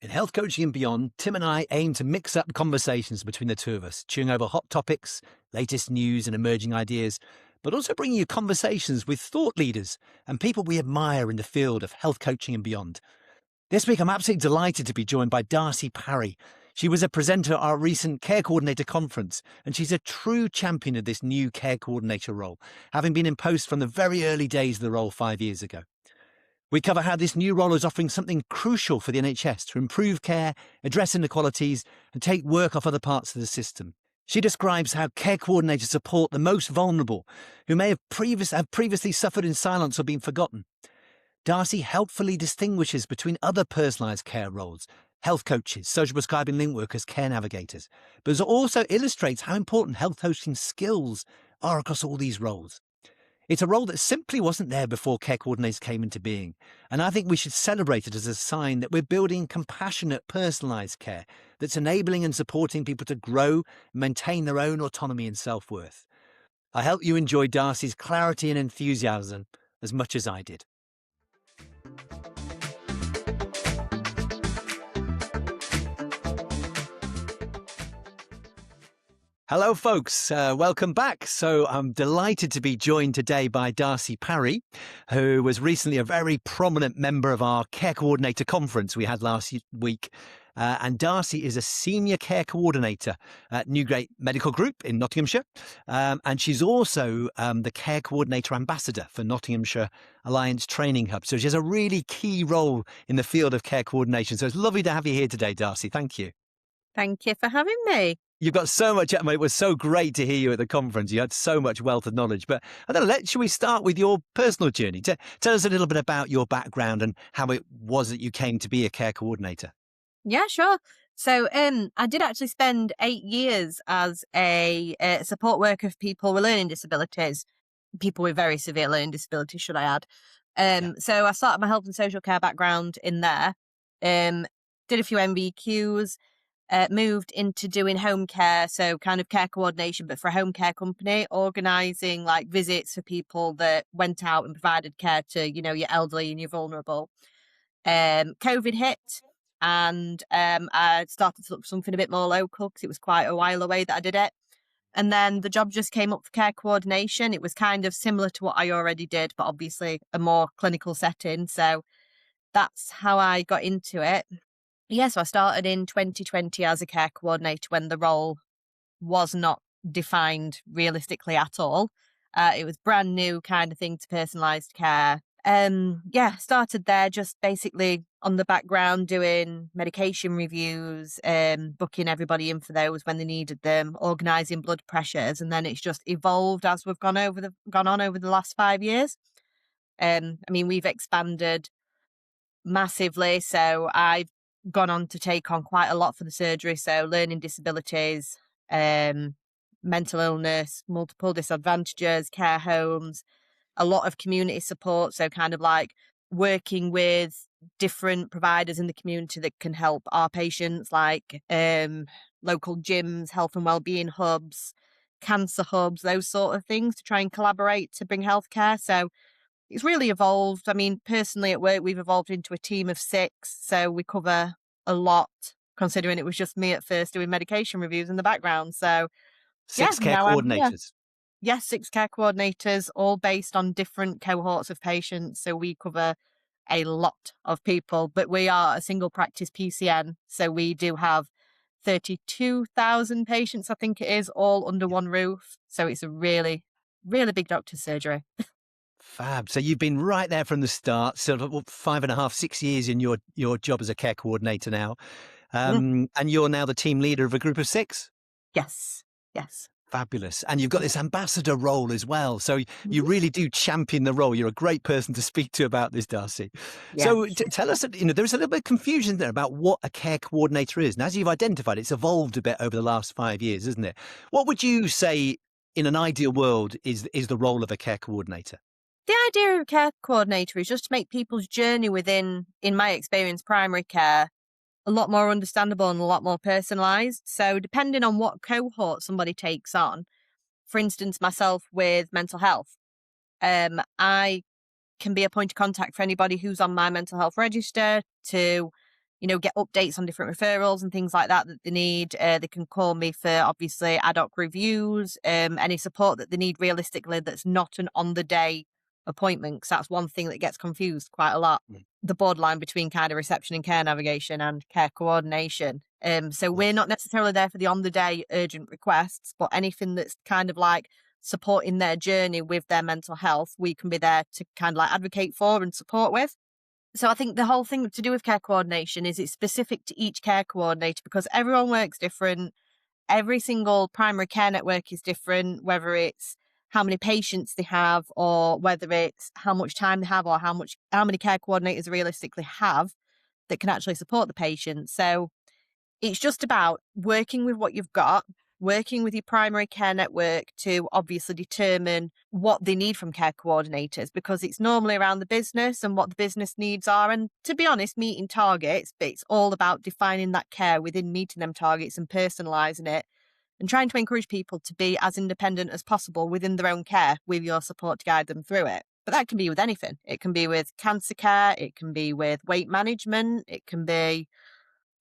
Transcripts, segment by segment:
In Health Coaching and Beyond, Tim and I aim to mix up conversations between the two of us, chewing over hot topics, latest news and emerging ideas, but also bringing you conversations with thought leaders and people we admire in the field of health coaching and beyond. This week, I'm absolutely delighted to be joined by Darcy Parry. She was a presenter at our recent Care Coordinator conference, and she's a true champion of this new Care Coordinator role, having been in post from the very early days of the role 5 years ago. We cover how this new role is offering something crucial for the NHS to improve care, address inequalities, and take work off other parts of the system. She describes how care coordinators support the most vulnerable, who may have previously suffered in silence or been forgotten. Darcy helpfully distinguishes between other personalised care roles, health coaches, social prescribing link workers, care navigators, but also illustrates how important health coaching skills are across all these roles. It's a role that simply wasn't there before care coordinators came into being, and I think we should celebrate it as a sign that we're building compassionate, personalised care that's enabling and supporting people to grow and maintain their own autonomy and self-worth. I hope you enjoyed Darcy's clarity and enthusiasm as much as I did. Hello, folks. Welcome back. So I'm delighted to be joined today by Darcy Parry, who was recently a very prominent member of our Care Coordinator conference we had last week. And Darcy is a senior care coordinator at Newgate Medical Group in Nottinghamshire. And she's also the Care Coordinator Ambassador for Nottinghamshire Alliance Training Hub. So she has a really key role in the field of care coordination. So it's lovely to have you here today, Darcy. Thank you. Thank you for having me. You've got so much. I mean, it was so great to hear you at the conference. You had so much wealth of knowledge. But I don't know, shall we start with your personal journey? Tell us a little bit about your background and how it was that you came to be a care coordinator. Yeah, sure. So I did actually spend 8 years as a support worker for people with learning disabilities, people with very severe learning disabilities, should I add. So I started my health and social care background in there, did a few MVQs, moved into doing home care, so kind of care coordination, but for a home care company, organising like visits for people that went out and provided care to, you know, your elderly and your vulnerable. COVID hit and I started to look for something a bit more local because it was quite a while away that I did it. And then the job just came up for care coordination. It was kind of similar to what I already did, but obviously a more clinical setting. So that's how I got into it. Yeah, so I started in 2020 as a care coordinator when the role was not defined realistically at all. It was brand new kind of thing to personalised care. Started there just basically on the background doing medication reviews, booking everybody in for those when they needed them, organising blood pressures, and then it's just evolved as we've gone on over the last 5 years. We've expanded massively, so I've gone on to take on quite a lot for the surgery, so learning disabilities, mental illness, multiple disadvantages, care homes, a lot of community support, so kind of like working with different providers in the community that can help our patients, like local gyms, health and wellbeing hubs, cancer hubs, those sort of things, to try and collaborate to bring healthcare. So it's really evolved. I mean, personally at work, we've evolved into a team of 6, so we cover a lot, considering it was just me at first doing medication reviews in the background. So 6 care coordinators. Yes, 6 care coordinators, all based on different cohorts of patients. So we cover a lot of people, but we are a single practice PCN. So we do have 32,000 patients, I think it is, all under one roof. So it's a really, really big doctor's surgery. Fab. So you've been right there from the start, sort of 5.5, 6 years in your job as a care coordinator now. And you're now the team leader of a group of 6? Yes. Fabulous. And you've got this ambassador role as well. So you really do champion the role. You're a great person to speak to about this, Darcy. Yeah. So tell us, there's a little bit of confusion there about what a care coordinator is. And as you've identified, it's evolved a bit over the last 5 years, isn't it? What would you say in an ideal world is the role of a care coordinator? The idea of a care coordinator is just to make people's journey within, in my experience, primary care a lot more understandable and a lot more personalised. So depending on what cohort somebody takes on, for instance, myself with mental health, I can be a point of contact for anybody who's on my mental health register to get updates on different referrals and things like that they need. They can call me for obviously ad hoc reviews, any support that they need realistically that's not an on the day appointment, because that's one thing that gets confused quite a lot. Mm. The borderline between kind of reception and care navigation and care coordination. So we're Yes. not necessarily there for the on the day urgent requests, but anything that's kind of like supporting their journey with their mental health, we can be there to kind of like advocate for and support with. So I think the whole thing to do with care coordination is it's specific to each care coordinator, because everyone works different. Every single primary care network is different, whether it's how many patients they have, or whether it's how much time they have, or how many care coordinators realistically have that can actually support the patient. So it's just about working with what you've got, working with your primary care network to obviously determine what they need from care coordinators, because it's normally around the business and what the business needs are. And to be honest, meeting targets, but it's all about defining that care within meeting them targets and personalising it and trying to encourage people to be as independent as possible within their own care with your support to guide them through it. But that can be with anything. It can be with cancer care, it can be with weight management, it can be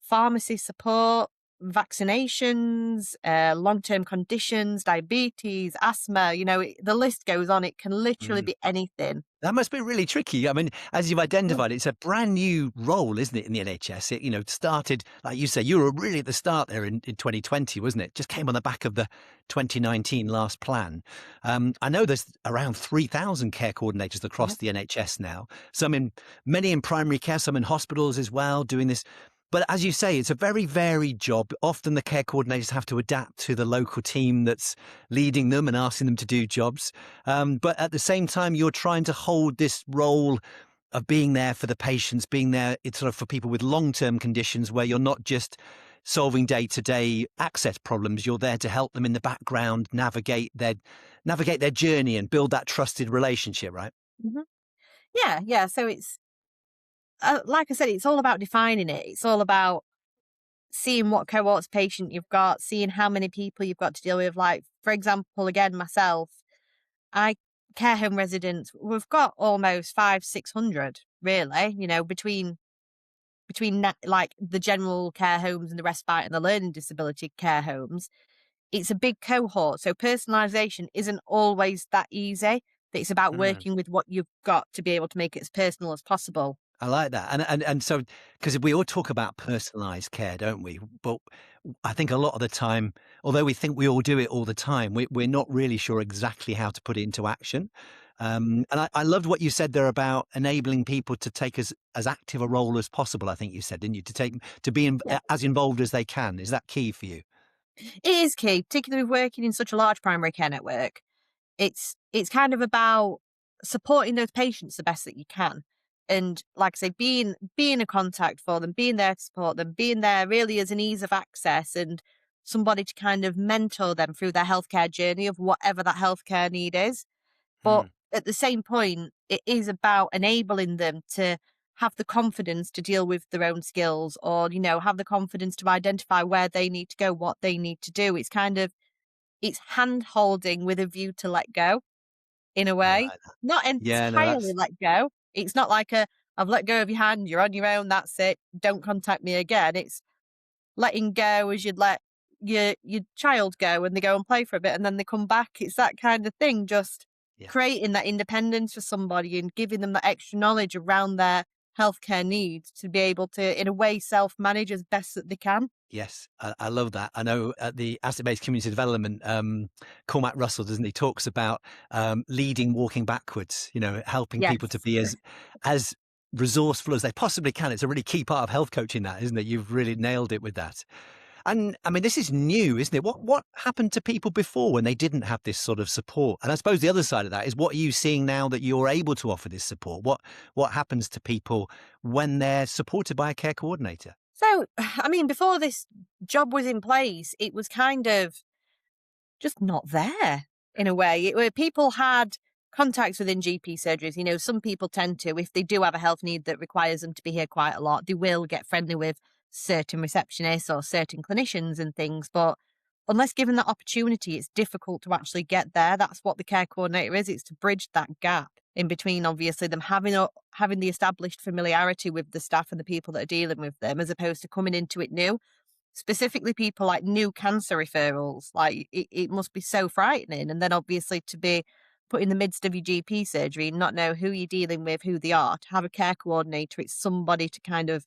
pharmacy support, vaccinations, long-term conditions, diabetes, asthma, the list goes on. It can literally Mm. be anything. That must be really tricky. I mean, as you've Mm. identified, it's a brand new role, isn't it, in the NHS? It started, like you say, you were really at the start there in 2020, wasn't it? Just came on the back of the 2019 last plan. I know there's around 3,000 care coordinators Yeah. across the NHS now, many in primary care, some in hospitals as well, doing this. But as you say, it's a very varied job. Often the care coordinators have to adapt to the local team that's leading them and asking them to do jobs. But at the same time, you're trying to hold this role of being there for the patients, being there it's sort of for people with long-term conditions where you're not just solving day-to-day access problems. You're there to help them in the background navigate their journey and build that trusted relationship, right? hmm Yeah. Yeah. So it's, like I said, it's all about defining it. It's all about seeing what cohorts patient you've got, seeing how many people you've got to deal with. Like, for example, again, myself, I care home residents, we've got almost 600 really, between like the general care homes and the respite and the learning disability care homes. It's a big cohort. So personalisation isn't always that easy. It's about Mm. working with what you've got to be able to make it as personal as possible. I like that. And so, because we all talk about personalized care, don't we? But I think a lot of the time, although we think we all do it all the time, we're not really sure exactly how to put it into action. And I loved what you said there about enabling people to take as active a role as possible. I think you said, didn't you? To be Yeah. as involved as they can. Is that key for you? It is key, particularly working in such a large primary care network. It's kind of about supporting those patients the best that you can. And like I say, being a contact for them, being there to support them, being there really as an ease of access and somebody to kind of mentor them through their healthcare journey of whatever that healthcare need is. But Mm. at the same point, it is about enabling them to have the confidence to deal with their own skills, or, have the confidence to identify where they need to go, what they need to do. It's hand holding with a view to let go in a I way, like that. not Yeah, no, entirely that's let go. It's not like I've let go of your hand, you're on your own, that's it. Don't contact me again. It's letting go as you'd let your child go and they go and play for a bit and then they come back. It's that kind of thing, just yeah. creating that independence for somebody and giving them that extra knowledge around their healthcare needs to be able to, in a way, self-manage as best that they can. Yes, I love that. I know at the asset-based community development, Cormac Russell, doesn't he, talks about leading, walking backwards. Helping people to Yes. be as resourceful as they possibly can. It's a really key part of health coaching, that, isn't it? You've really nailed it with that. And I mean, this is new, isn't it? What happened to people before when they didn't have this sort of support? And I suppose the other side of that is, what are you seeing now that you're able to offer this support? What happens to people when they're supported by a care coordinator? So, I mean, before this job was in place, it was kind of just not there in a way. Where people had contacts within GP surgeries. Some people tend to, if they do have a health need that requires them to be here quite a lot, they will get friendly with certain receptionists or certain clinicians and things. But unless given that opportunity, it's difficult to actually get there. That's what the care coordinator is. It's to bridge that gap in between, obviously, them having the established familiarity with the staff and the people that are dealing with them, as opposed to coming into it new. Specifically, people like new cancer referrals, like it must be so frightening. And then obviously to be put in the midst of your GP surgery and not know who you're dealing with, who they are, to have a care coordinator, it's somebody to kind of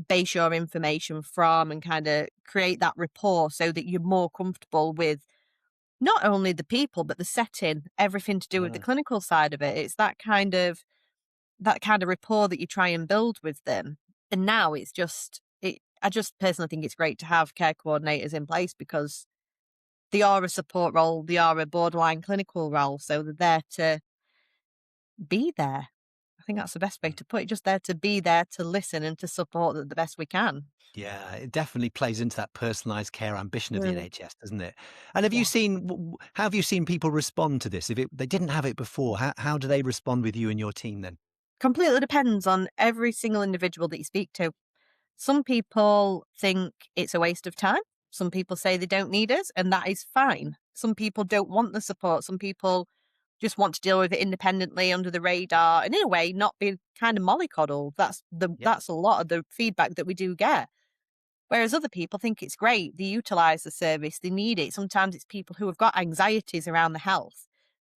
base your information from and kind of create that rapport so that you're more comfortable with not only the people, but the setting, everything to do with the clinical side of it. It's that kind of rapport that you try and build with them. And now it's just, I just personally think it's great to have care coordinators in place because they are a support role, they are a borderline clinical role. So they're there to be there. I think that's the best way to put it, just there to be there to listen and to support them the best we can. Yeah, it definitely plays into that personalised care ambition of the Mm. NHS, doesn't it? And have you Yeah. seen, how have you seen people respond to this? If they didn't have it before, how do they respond with you and your team then? Completely depends on every single individual that you speak to. Some people think it's a waste of time. Some people say they don't need us, and that is fine. Some people don't want the support. Some people just want to deal with it independently under the radar and in a way not be kind of mollycoddled. Yep. That's a lot of the feedback that we do get. Whereas other people think it's great. They utilize the service. They need it. Sometimes it's people who have got anxieties around the health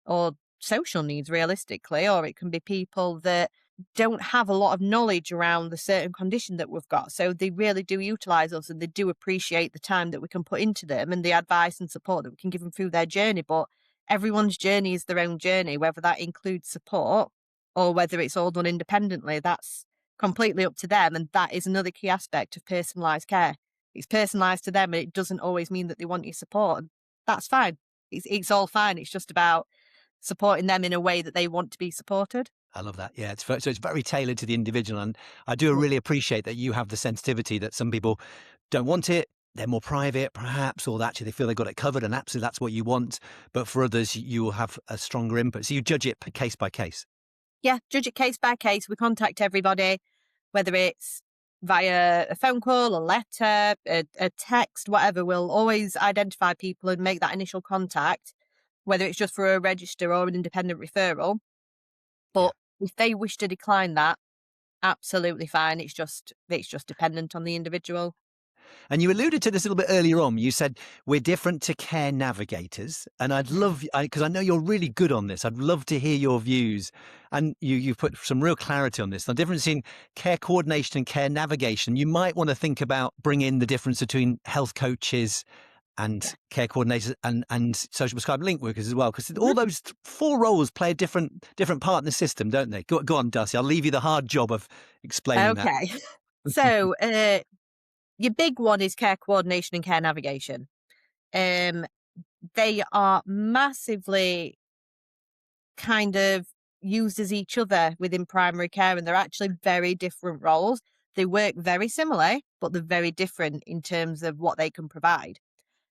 or social needs realistically, or it can be people that don't have a lot of knowledge around the certain condition that we've got. So they really do utilize us and they do appreciate the time that we can put into them and the advice and support that we can give them through their journey. But everyone's journey is their own journey, whether that includes support or whether it's all done independently. That's completely up to them. And that is another key aspect of personalised care. It's personalised to them and it doesn't always mean that they want your support. And that's fine. It's all fine. It's just about supporting them in a way that they want to be supported. I love that. Yeah, so it's very tailored to the individual, and I do really appreciate that you have the sensitivity that some people don't want it. They're more private, perhaps, or actually they feel they've got it covered, and absolutely that's what you want. But for others, you will have a stronger input. So you judge it case by case. Yeah, judge it case by case. We contact everybody, whether it's via a phone call, a letter, a text, whatever. We'll always identify people and make that initial contact, whether it's just for a register or an independent referral. Yeah. But if they wish to decline that, absolutely fine. It's just dependent on the individual. And you alluded to this a little bit earlier on. You said we're different to care navigators, and I'd love, because I know you're really good on this. I'd love to hear your views, and you've put some real clarity on this. The difference in care coordination and care navigation. You might want to think about bringing the difference between health coaches and care coordinators and social prescribed link workers as well, because all those four roles play a different part in the system, don't they? Go on, Darcy. I'll leave you the hard job of explaining that. Okay. So, your big one is care coordination and care navigation. They are massively kind of used as each other within primary care, and they're actually very different roles. They work very similarly, but they're very different in terms of what they can provide.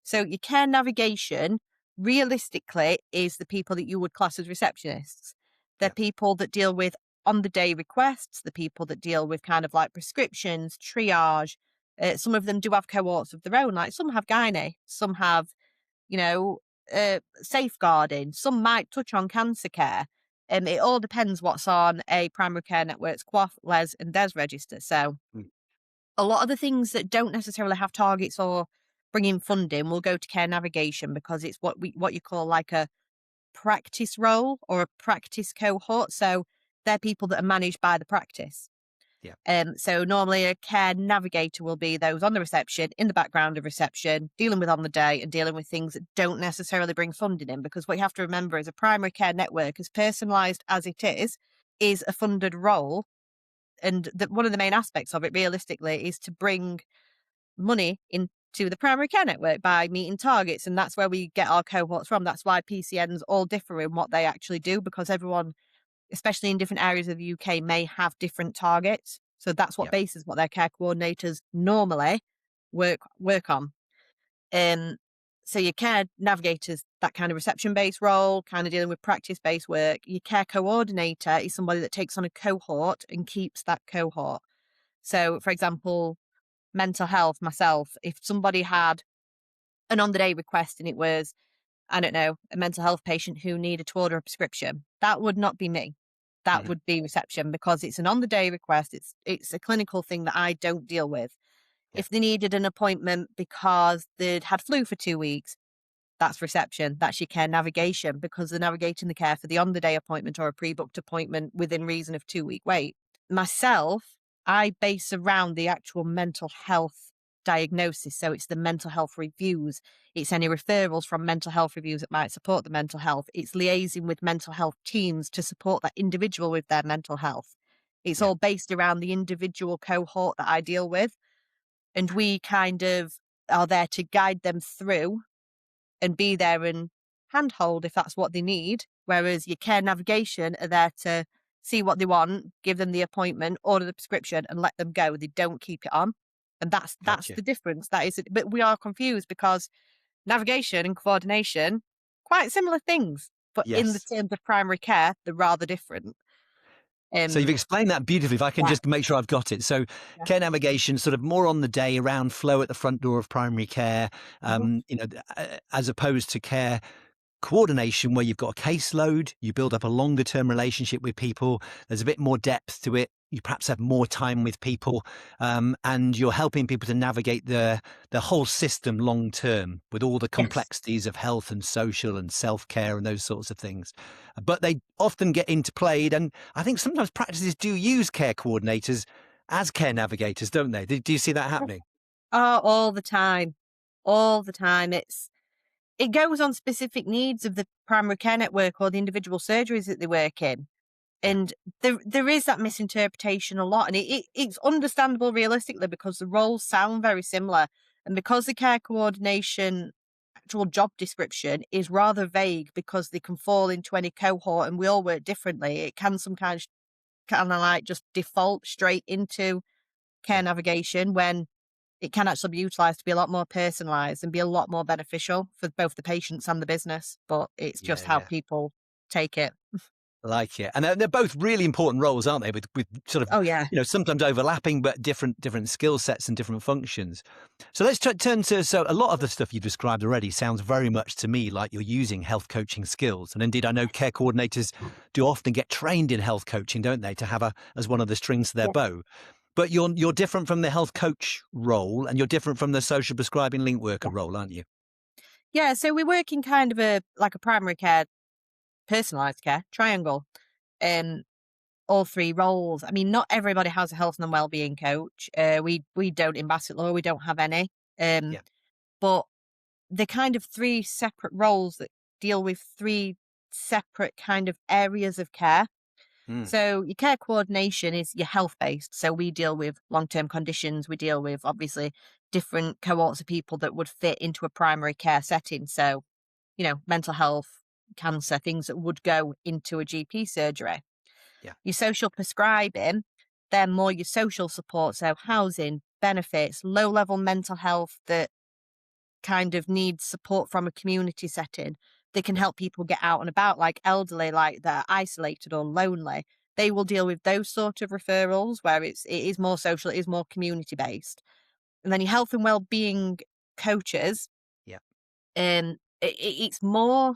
So your care navigation, realistically, is the people that you would class as receptionists. They're Yeah. people that deal with on-the-day requests, the people that deal with kind of like prescriptions, triage. Some of them do have cohorts of their own, like some have gynae, some have, you know, safeguarding, some might touch on cancer care. It all depends what's on a primary care network's QAF, LES and DES register. So Mm. a lot of the things that don't necessarily have targets or bring in funding will go to care navigation because it's what you call like a practice role or a practice cohort. So they're people that are managed by the practice. Yeah. So normally a care navigator will be those on the reception, in the background of reception, dealing with on the day and dealing with things that don't necessarily bring funding in. Because what you have to remember is a primary care network, as personalised as it is a funded role. And one of the main aspects of it, realistically, is to bring money into the primary care network by meeting targets. And that's where we get our cohorts from. That's why PCNs all differ in what they actually do, because everyone, especially in different areas of the UK, may have different targets. So that's what Yeah. bases what their care coordinators normally work on. So your care navigators, that kind of reception-based role, kind of dealing with practice-based work. Your care coordinator is somebody that takes on a cohort and keeps that cohort. So, for example, mental health, myself, if somebody had an on-the-day request and it was, I don't know, a mental health patient who needed to order a prescription, that would not be me. That Mhm. would be reception because it's an on-the-day request. It's a clinical thing that I don't deal with. Yeah. If they needed an appointment because they'd had flu for 2 weeks, that's reception. That's your care navigation because they're navigating the care for the on-the-day appointment or a pre-booked appointment within reason of 2-week wait. Myself, I base around the actual mental health diagnosis. So it's the mental health reviews. It's any referrals from mental health reviews that might support the mental health. It's liaising with mental health teams to support that individual with their mental health. It's Yeah. all based around the individual cohort that I deal with. And we kind of are there to guide them through and be there and handhold if that's what they need. Whereas your care navigation are there to see what they want, give them the appointment, order the prescription, and let them go. They don't keep it on. And that's Gotcha. the difference. That is it. But we are confused because navigation and coordination, quite similar things, but in the Yes. terms of primary care, they're rather different. So you've Um explained that beautifully. If I can yeah, just make sure I've got it. So yeah. care navigation, sort of more on the day around flow at the front door of primary care, Mhm. as opposed to care coordination where you've got a caseload, you build up a longer term relationship with people, there's a bit more depth to it, you perhaps have more time with people, and you're helping people to navigate the whole system long term with all the Yes. complexities of health and social and self-care and those sorts of things. But they often get interplayed, and I think sometimes practices do use care coordinators as care navigators, don't they? Do you see that happening? Oh, all the time. All the time. It goes on specific needs of the primary care network or the individual surgeries that they work in. Yeah. And there is that misinterpretation a lot. And it's understandable realistically because the roles sound very similar. And because the care coordination actual job description is rather vague because they can fall into any cohort and we all work differently, it can sometimes kind of like just default straight into care Yeah. navigation when it can actually be utilized to be a lot more personalized and be a lot more beneficial for both the patients and the business. But it's Yeah. just how Yeah. people take it. Like it, and they're both really important roles, aren't they? With sort of Oh, yeah. sometimes overlapping, but different skill sets and different functions. So let's turn to a lot of the stuff you've described already sounds very much to me like you're using health coaching skills, and indeed I know care coordinators do often get trained in health coaching, don't they, to have as one of the strings to their Yeah. bow. But you're different from the health coach role, and you're different from the social prescribing link worker Yeah. role, aren't you? Yeah. So we work in kind of a primary care, personalised care triangle. Um, all three roles. I mean, not everybody has a health and wellbeing coach. We don't in Bassett Law. We don't have any. Um, Yeah. but they're kind of three separate roles that deal with three separate kind of areas of care. Mm. So your care coordination is your health based. So we deal with long-term conditions. We deal with obviously different cohorts of people that would fit into a primary care setting. So, mental health, cancer, things that would go into a GP surgery. Yeah. Your social prescribing, they're more your social support. So housing, benefits, low level mental health that kind of needs support from a community setting. They can Yeah. help people get out and about, like elderly, like they're isolated or lonely. They will deal with those sort of referrals where it is more social, it is more community based. And then your health and well-being coaches, Yeah. it's more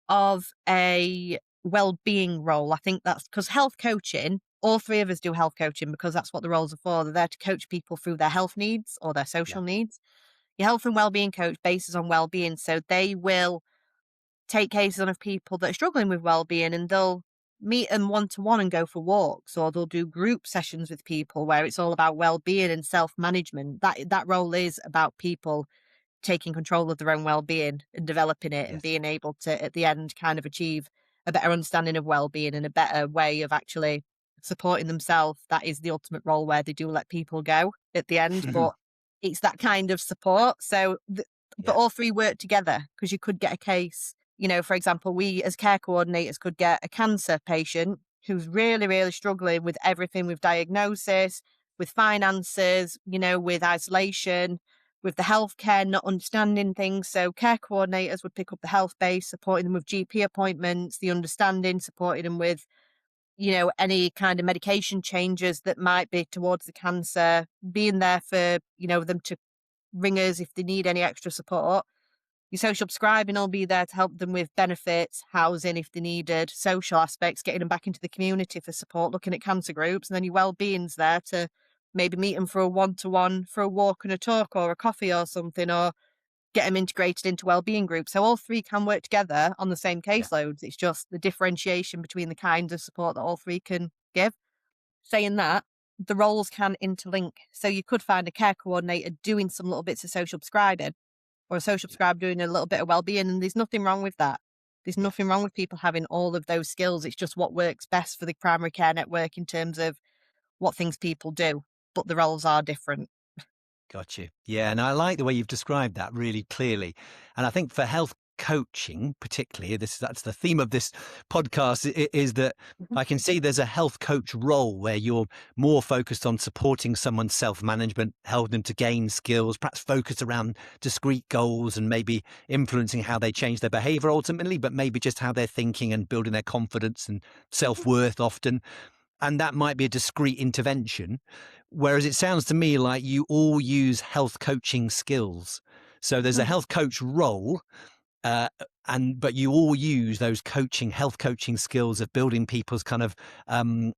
of a well-being role. I think that's because health coaching, all three of us do health coaching because that's what the roles are for. They're there to coach people through their health needs or their Yeah. social needs. Your health and well-being coach bases on well-being, so they will take cases on of people that are struggling with well-being and they'll meet them one-to-one and go for walks, or they'll do group sessions with people where it's all about well-being and self-management. That role is about people taking control of their own well-being and developing it and Yes. being able to, at the end, kind of achieve a better understanding of well-being and a better way of actually supporting themselves. That is the ultimate role where they do let people go at the end, but it's that kind of support. So, but Yeah. all three work together because you could get a case, for example, we as care coordinators could get a cancer patient who's really, really struggling with everything, with diagnosis, with finances, with isolation, with the healthcare, not understanding things. So care coordinators would pick up the health base, supporting them with GP appointments, the understanding, supporting them with, any kind of medication changes that might be towards the cancer, being there for, them to ring us if they need any extra support. Your social prescribing will be there to help them with benefits, housing if they needed, social aspects, getting them back into the community for support, looking at cancer groups, and then your well-being's there to maybe meet them for a one-to-one, for a walk and a talk or a coffee or something, or get them integrated into well-being groups. So all three can work together on the same Yeah. caseloads. It's just the differentiation between the kinds of support that all three can give. Saying that, the roles can interlink. So you could find a care coordinator doing some little bits of social prescribing, or a social Yeah. prescriber doing a little bit of well-being, and there's nothing wrong with that. There's Yeah. nothing wrong with people having all of those skills. It's just what works best for the primary care network in terms of what things people do, but the roles are different. Got you. Yeah, and I like the way you've described that really clearly. And I think for health coaching, particularly, that's the theme of this podcast, is that Mhm, I can see there's a health coach role where you're more focused on supporting someone's self-management, helping them to gain skills, perhaps focused around discrete goals and maybe influencing how they change their behavior ultimately, but maybe just how they're thinking and building their confidence and mhm, self-worth often. And that might be a discrete intervention. Whereas it sounds to me like you all use health coaching skills. So there's a mhm, health coach role, uh, but you all use those health coaching skills of building people's kind of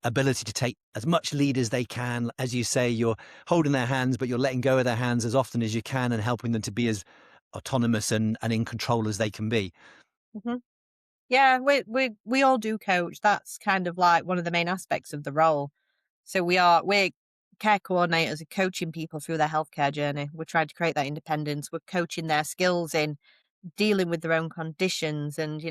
ability to take as much lead as they can. As you say, you're holding their hands, but you're letting go of their hands as often as you can and helping them to be as autonomous and in control as they can be. mhm. Yeah, we all do coach. That's kind of like one of the main aspects of the role. So we're care coordinators are coaching people through their healthcare journey. We're trying to create that independence. We're coaching their skills in dealing with their own conditions and,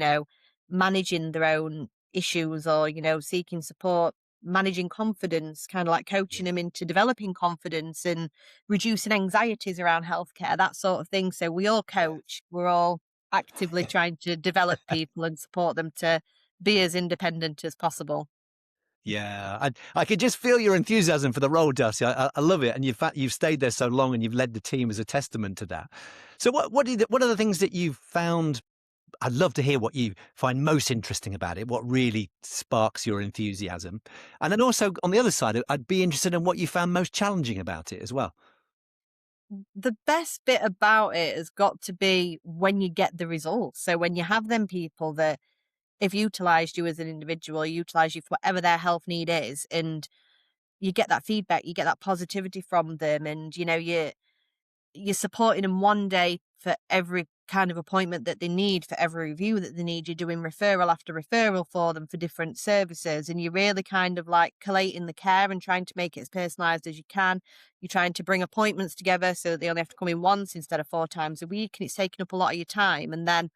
managing their own issues or, seeking support, managing confidence, kind of like Yeah. coaching them into developing confidence and reducing anxieties around healthcare, that sort of thing. So we all Yeah. coach. We're all actively trying to develop people and support them to be as independent as possible. Yeah, I could just feel your enthusiasm for the role, Darcy. I love it, and you've stayed there so long, and you've led the team as a testament to that. So, what are the things that you've found? I'd love to hear what you find most interesting about it. What really sparks your enthusiasm, and then also on the other side, I'd be interested in what you found most challenging about it as well. The best bit about it has got to be when you get the results. So when you have them people that have utilised you as an individual, utilise you for whatever their health need is, and you get that feedback, you get that positivity from them, and you're supporting them one day for every kind of appointment that they need, for every review that they need. You're doing referral after referral for them for different services. And you're really kind of like collating the care and trying to make it as personalised as you can. You're trying to bring appointments together so that they only have to come in once instead of 4 times a week. And it's taking up a lot of your time. And then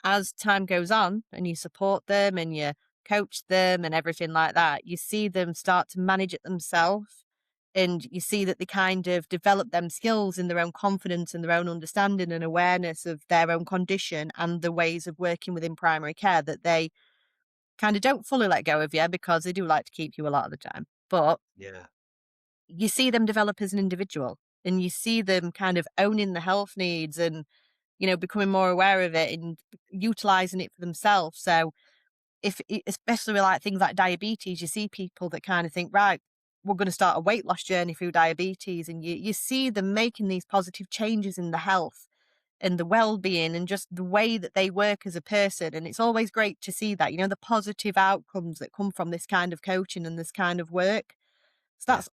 as time goes on and you support them and you coach them and everything like that, you see them start to manage it themselves. And you see that they kind of develop them skills in their own confidence and their own understanding and awareness of their own condition and the ways of working within primary care, that they kind of don't fully let go of you because they do like to keep you a lot of the time. But Yeah, you see them develop as an individual and you see them kind of owning the health needs and, becoming more aware of it and utilizing it for themselves. So especially with like things like diabetes, you see people that kind of think, right, we're going to start a weight loss journey through diabetes, and you see them making these positive changes in the health and the well-being and just the way that they work as a person. And it's always great to see that, the positive outcomes that come from this kind of coaching and this kind of work. So yeah. that's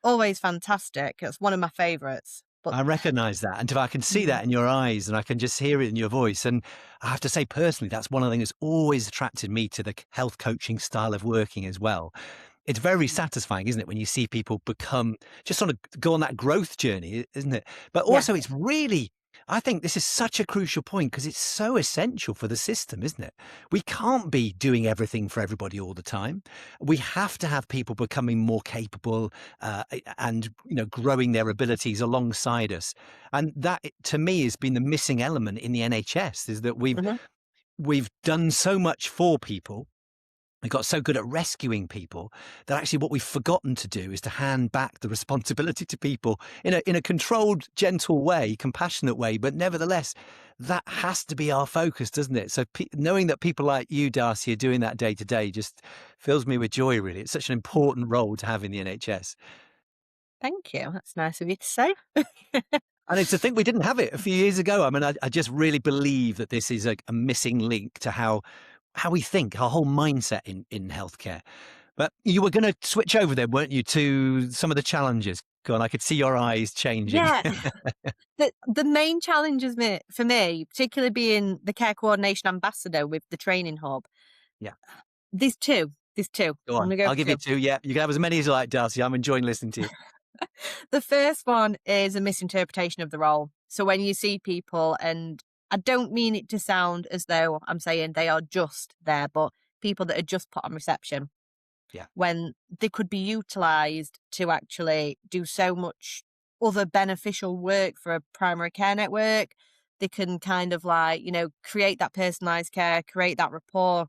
always fantastic. It's one of my favorites. But I recognize that. And I can see mm, that in your eyes and I can just hear it in your voice. And I have to say, personally, that's one of the things that's always attracted me to the health coaching style of working as well. It's very satisfying, isn't it, when you see people become just sort of go on that growth journey, isn't it? But yeah. also, it's really, I think this is such a crucial point because it's so essential for the system, isn't it? We can't be doing everything for everybody all the time. We have to have people becoming more capable and growing their abilities alongside us. And that, to me, has been the missing element in the NHS is that Mhm. we've done so much for people. We got so good at rescuing people that actually what we've forgotten to do is to hand back the responsibility to people in a controlled, gentle way, compassionate way. But nevertheless, that has to be our focus, doesn't it? So knowing that people like you, Darcy, are doing that day to day just fills me with joy, really. It's such an important role to have in the NHS. Thank you. That's nice of you to say. And it's to think we didn't have it a few years ago. I mean, I just really believe that this is a missing link to how we think, our whole mindset in healthcare. But you were going to switch over then, weren't you, to some of the challenges? Go on, I could see your eyes changing. Yeah. The main challenge is for me, particularly being the care coordination ambassador with the training hub, Yeah, there's two. There's two. go I'm on. gonna go I'll for give you two. two. Yeah, you can have as many as you like, Darcy. I'm enjoying listening to you. The first one is a misinterpretation of the role. So when you see people, and I don't mean it to sound as though I'm saying they are just there, but people that are just put on reception, Yeah, when they could be utilised to actually do so much other beneficial work for a primary care network. They can kind of like, create that personalised care, create that rapport,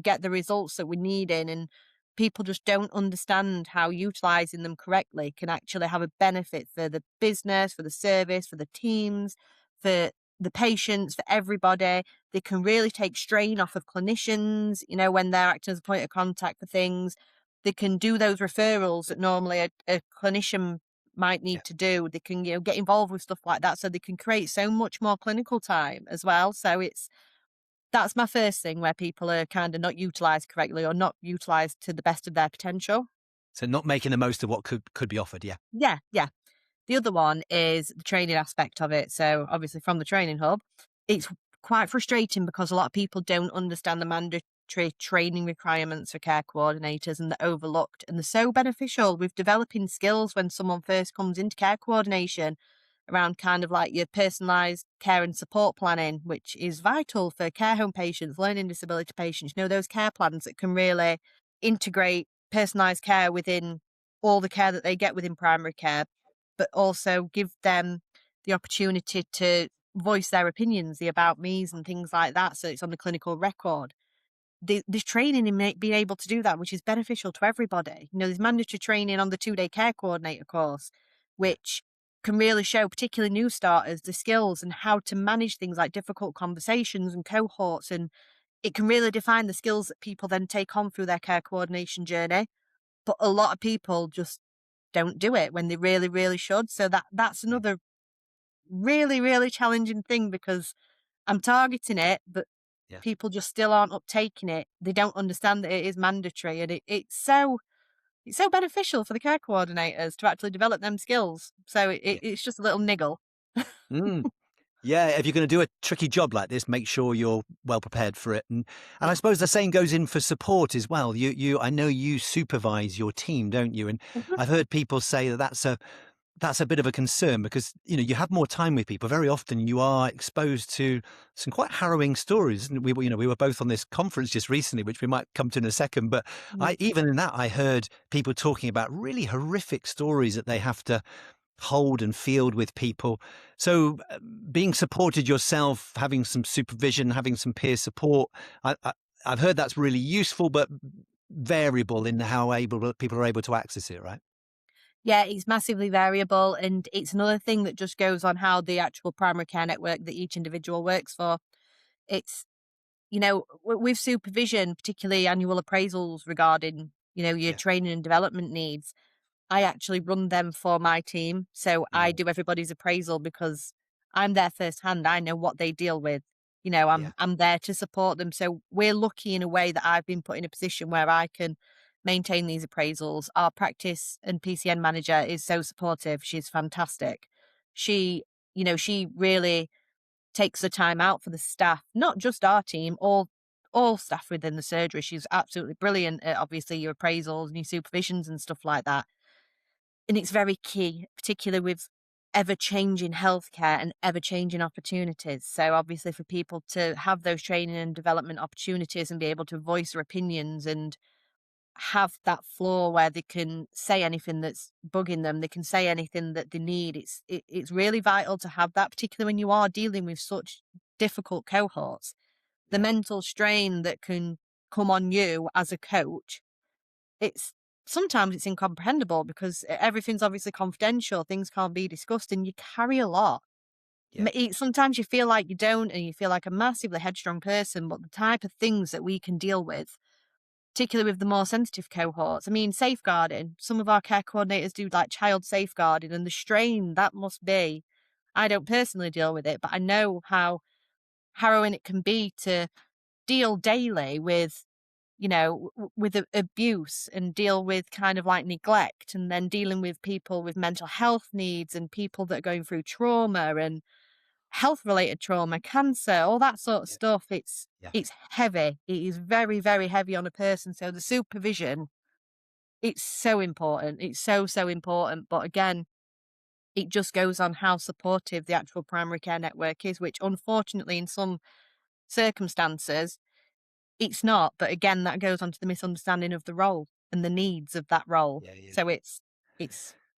get the results that we're needing. And people just don't understand how utilising them correctly can actually have a benefit for the business, for the service, for the teams, for the patients, for everybody. They can really take strain off of clinicians, when they're acting as a point of contact for things. They can do those referrals that normally a clinician might yeah. need to do. They can, get involved with stuff like that, so they can create so much more clinical time as well. So that's my first thing, where people are kind of not utilised correctly or not utilised to the best of their potential. So not making the most of what could be offered. Yeah, Yeah, yeah. The other one is the training aspect of it. So obviously from the training hub, it's quite frustrating because a lot of people don't understand the mandatory training requirements for care coordinators, and they're overlooked. And they're so beneficial with developing skills when someone first comes into care coordination, around kind of like your personalised care and support planning, which is vital for care home patients, learning disability patients, those care plans that can really integrate personalised care within all the care that they get within primary care, but also give them the opportunity to voice their opinions, the about me's and things like that. So it's on the clinical record. There's training in being able to do that, which is beneficial to everybody. There's mandatory training on the 2-day care coordinator course, yeah, which can really show particularly new starters the skills and how to manage things like difficult conversations and cohorts. And it can really define the skills that people then take on through their care coordination journey. But a lot of people just don't do it when they really, really should. So that's mm, another really, really challenging thing, because I'm targeting it, but yeah. people just still aren't uptaking it. They don't understand that it is mandatory, and it's so beneficial for the care coordinators to actually develop them skills. So Yeah. it's just a little niggle. Mm. Yeah, if you're going to do a tricky job like this, make sure you're well prepared for it. And I Yeah. suppose the same goes in for support as well. I know you supervise your team, don't you? And Mhm. I've heard people say that that's a bit of a concern because you have more time with people. Very often you are exposed to some quite harrowing stories. And we were both on this conference just recently, which we might come to in a second. But Mm. I even in that I heard people talking about really horrific stories that they have to hold and field with people. So being supported yourself, having some supervision, having some peer support, I've heard that's really useful, but variable in how able people are able to access it, right? Yeah, it's massively variable, and it's another thing that just goes on how the actual primary care network that each individual works for. It's with supervision, particularly annual appraisals regarding, your Yeah. training and development needs. I actually run them for my team. So I Right. do everybody's appraisal because I'm there firsthand. I know what they deal with. Yeah. I'm there to support them. So we're lucky in a way that I've been put in a position where I can maintain these appraisals. Our practice and PCN manager is so supportive. She's fantastic. She, she really takes the time out for the staff, not just our team, all staff within the surgery. She's absolutely brilliant at obviously your appraisals and your supervisions and stuff like that. And it's very key, particularly with ever changing healthcare and ever changing opportunities. So obviously for people to have those training and development opportunities and be able to voice their opinions and have that floor where they can say anything that's bugging them, they can say anything that they need. It's really vital to have that, particularly when you are dealing with such difficult cohorts. The Yeah. mental strain that can come on you as a coach, it's sometimes it's incomprehensible because everything's obviously confidential, things can't be discussed, and you carry a lot. Yeah. Sometimes you feel like you don't, and you feel like a massively headstrong person, but the type of things that we can deal with, particularly with the more sensitive cohorts. I mean, safeguarding. Some of our care coordinators do like child safeguarding, and the strain that must be. I don't personally deal with it, but I know how harrowing it can be to deal daily with, with abuse, and deal with kind of like neglect, and then dealing with people with mental health needs and people that are going through trauma and health related trauma, cancer, all that sort of Yeah. stuff. Yeah. It's heavy. It is very, very heavy on a person. So the supervision, it's so important. It's so, so important. But again, it just goes on how supportive the actual primary care network is, which unfortunately in some circumstances it's not. But again, that goes on to the misunderstanding of the role and the needs of that role. Yeah. Yeah. So it's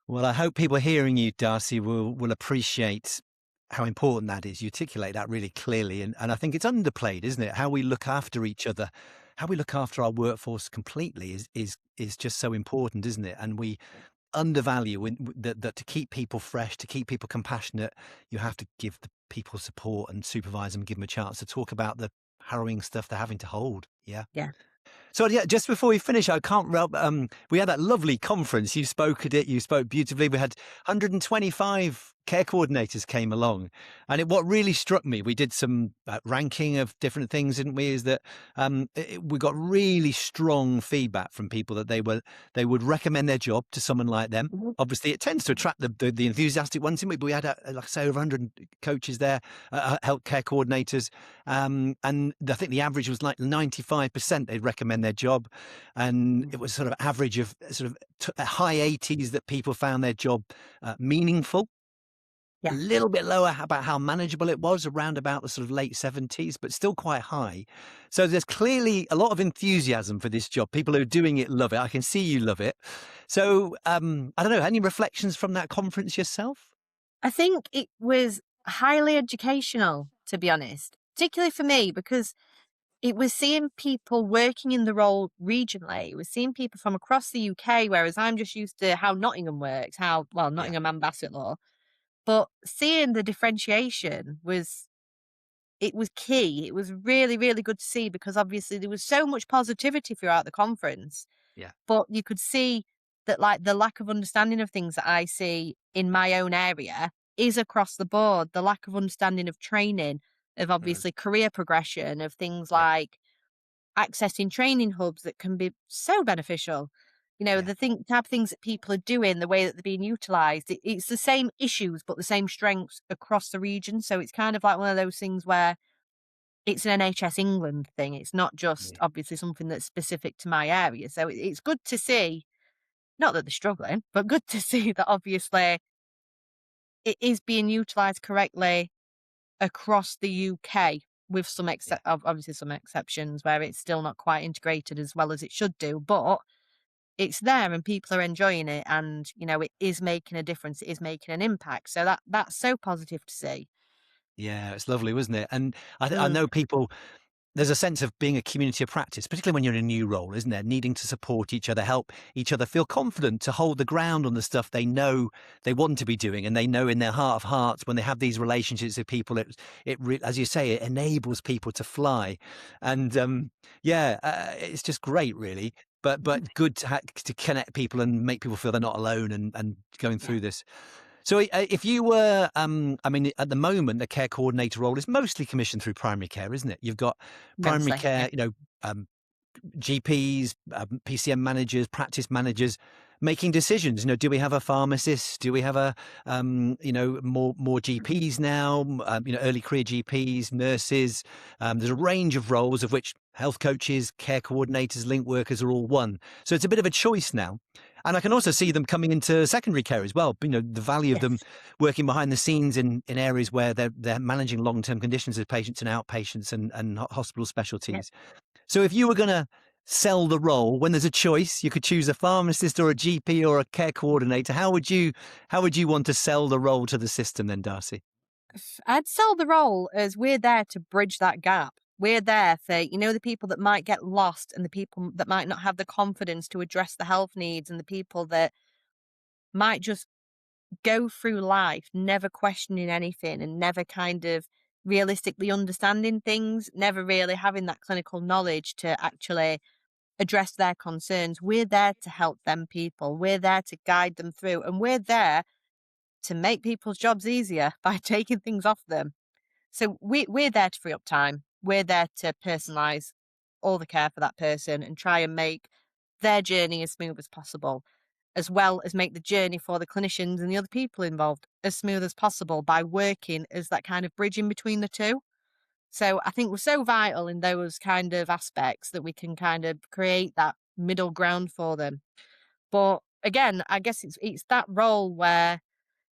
Well, I hope people hearing you, Darcy, will appreciate how important that is. You articulate that really clearly, and I think it's underplayed, isn't it? How we look after each other, how we look after our workforce completely is just so important, isn't it? And we undervalue that to keep people fresh, to keep people compassionate, you have to give the people support and supervise them, give them a chance to talk about the harrowing stuff they're having to hold. Yeah. yeah. So yeah, just before we finish, I can't. We had that lovely conference. You spoke at it. You spoke beautifully. We had 125 care coordinators came along, and what really struck me, we did some ranking of different things, didn't we? Is that we got really strong feedback from people that they would recommend their job to someone like them. Mhm. Obviously, it tends to attract the enthusiastic ones, didn't we? But we had, like I say, over 100 coaches there, healthcare coordinators, and I think the average was like 95% they'd recommend their job, and it was sort of average of sort of high 80s that people found their job meaningful. A Yeah. little bit lower about how manageable it was, around about the sort of late 70s, but still quite high. So there's clearly a lot of enthusiasm for this job. People who are doing it love it. I can see you love it. So I don't know, any reflections from that conference yourself? I think it was highly educational, to be honest, particularly for me, because it was seeing people working in the role regionally. It was seeing people from across the UK, whereas I'm just used to how Nottingham works, Yeah, Nottingham and Bassett Law. But seeing the differentiation it was key. It was really, really good to see, because obviously there was so much positivity throughout the conference. yeah, But you could see that, like, the lack of understanding of things that I see in my own area is across the board. The lack of understanding of training, of mm, obviously career progression, of things yeah, like accessing training hubs that can be so beneficial. yeah, The type of things that people are doing, the way that they're being utilised, it's the same issues, but the same strengths across the region. So it's kind of like one of those things where it's an NHS England thing. It's not just yeah, obviously something that's specific to my area. So it's good to see, not that they're struggling, but good to see that obviously it is being utilised correctly across the UK, with some yeah. obviously some exceptions where it's still not quite integrated as well as it should do. But it's there and people are enjoying it, and it is making a difference. It is making an impact. So that's so positive to see. Yeah, it's lovely, wasn't it? And I Mm, know people, there's a sense of being a community of practice, particularly when you're in a new role, isn't there? Needing to support each other, help each other feel confident to hold the ground on the stuff they know they want to be doing, and they know in their heart of hearts when they have these relationships with people, as you say, it enables people to fly, and yeah, it's just great, really. But good to connect people and make people feel they're not alone and going yeah, through this. So if you were, I mean, at the moment, the care coordinator role is mostly commissioned through primary care, isn't it? You've got primary mostly. Yeah, care, um, GPs, PCM managers, practice managers making decisions. Do we have a pharmacist? Do we have more GPs now? Early career GPs, nurses. There's a range of roles, of which health coaches, care coordinators, link workers are all one. So it's a bit of a choice now. And I can also see them coming into secondary care as well. The value of them yes, working behind the scenes in areas where they're managing long-term conditions of patients and outpatients and hospital yeah. specialties. So if you were going to sell the role, when there's a choice, you could choose a pharmacist or a GP or a care coordinator. How would you want to sell the role to the system then, Darcy? I'd sell the role as we're there to bridge that gap. We're there for, the people that might get lost, and the people that might not have the confidence to address the health needs, and the people that might just go through life never questioning anything and never kind of realistically understanding things, never really having that clinical knowledge to actually address their concerns. We're there to help them people. We're there to guide them through, and we're there to make people's jobs easier by taking things off them. So we're there to free up time. We're there to personalise all the care for that person and try and make their journey as smooth as possible, as well as make the journey for the clinicians and the other people involved as smooth as possible by working as that kind of bridge in between the two. So I think we're so vital in those kind of aspects that we can kind of create that middle ground for them. But again, I guess it's that role where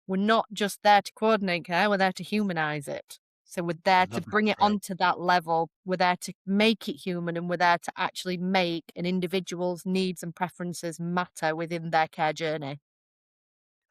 we're not just there to coordinate care, we're there to humanize it. So we're I there to love that bring it phrase. onto that level. We're there to make it human, and we're there to actually make an individual's needs and preferences matter within their care journey.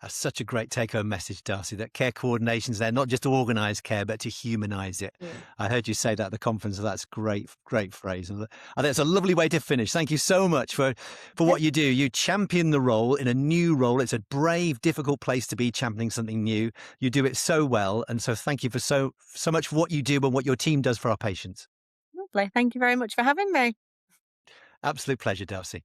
That's such a great take-home message, Darcy, that care coordination's there, not just to organise care, but to humanise it. Mm. I heard you say that at the conference, so that's great, great phrase. And I think it's a lovely way to finish. Thank you so much for what you do. You champion the role in a new role. It's a brave, difficult place to be championing something new. You do it so well. And so thank you for so much for what you do and what your team does for our patients. Lovely. Thank you very much for having me. Absolute pleasure, Darcy.